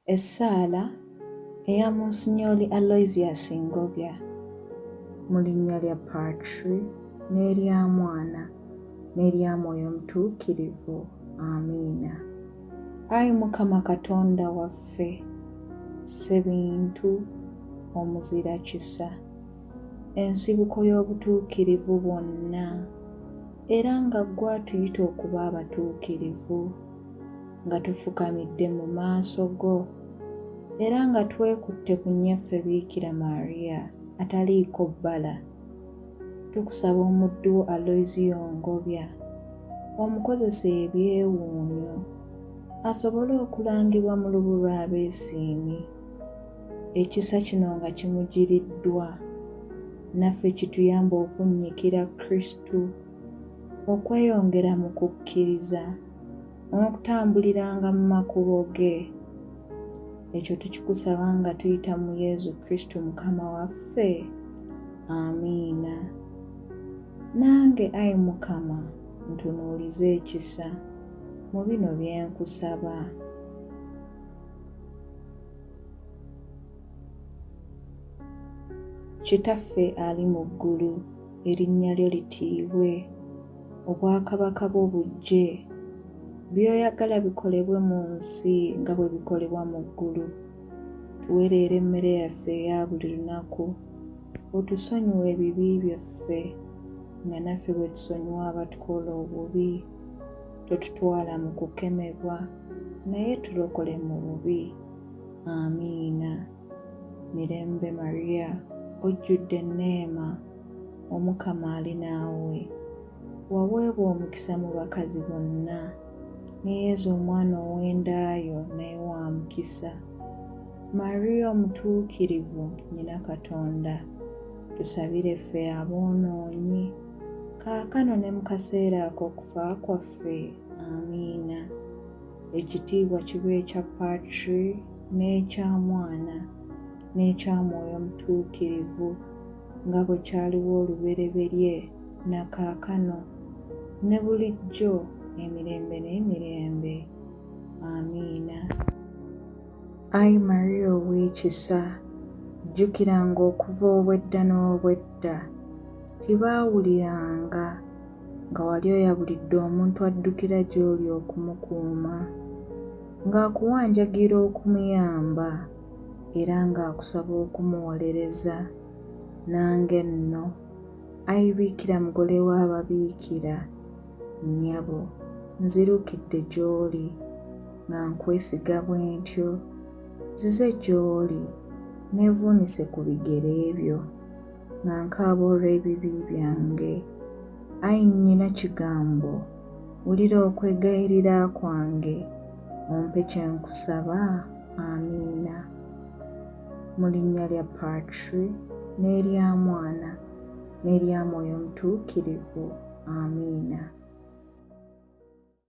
Essaala eya Monsignori Aloysius Ngobya mu linnya lya Patri n'erya Mwana n'erya Mwoyo Mutuukirivu. Amiina. Ayi Mukama Katonda waffe, Ssebintu, omuzira kisa, ensibuko y'obutuukirivu bwonna, era nga ggwe atuyita okuba abatuukirivu, nga tufukamidde mu maaso go, era nga twekutte ku nnyaffe Biikira Maria ataliiko bbala. Tukusaba omuddu wo Aloysius Ngobya omukozese ebyewuunyo asobole okulangibwa mu lubu lw'abeesiimi, ekisa kino nga kimugiriddwa, naffe kituyamba okunnyikira Kristu, okweyongera mu kukkiriza, n'okutambuliranga mu makubo ge. Ekyo tukikusaba nga tuyita mu Yesu Kristu Mukama waffe. Amiina. Nange ayi Mukama ntunuuliza ekisa mu bino bye nkusaba. Kitaffe ali mu ggulu, erinnya lyo litiibwe, obwakabaka bwo bujje, by'oyagala bikolebwe mu nsi nga bwe bikolebwa mu ggulu. Tuwe leero emmere yaffe eya buli lunaku, otusonyiwe ebibi byaffe nga naffe bwe tusonyiwa abatukola obubi. Totutwala mu kukemebwa, naye tulokole mu bubi. Amiina. Mirembe Maria, ojjudde enneema, Omukama ali naawe. Waweebwa omukisa mu bakazi bonna, ne Yesu omwana ow'endaayo naye wa mukisa. Maria omutuukirivu, nnyina Katonda, tusabire ffe aboonoonyi, kaakano ne mu kaseera ak'okufa kwaffe. Amiina. Ekitiibwa kibe ekya Patri n'ekya Mwana n'ekya Mwoyo Mutuukirivu, nga bwe kyaliwo olubereberye na kaakano ne bulijjo, emirembe n'emirembe. Amiina. Ayi Maria ow'ekisa, jjukiranga okuva obwedda n'obwedda tibaawuliranga nga wali oyabulidde omuntu addukira gy'oli okumukuuma, ng'akuwanjagira okumuyamba era ng'akusaba okumuwolereza. Nange nno, ayi Biikira mugole w'ababiikira, nnyabo, nzirukidde gy'oli nga nkwesiga bwe ntyo, nzize gy'oli neevuunise ku bigere byo nga nkaaba olw'ebibi byange. Ayi nnyina kigambo, wulira okwegayirira kwange, ompe kye nkusaba. Amiina. Mu linnya lya Patri n'erya Mwana n'erya Mwoyo Mutuukirivu. Amiina.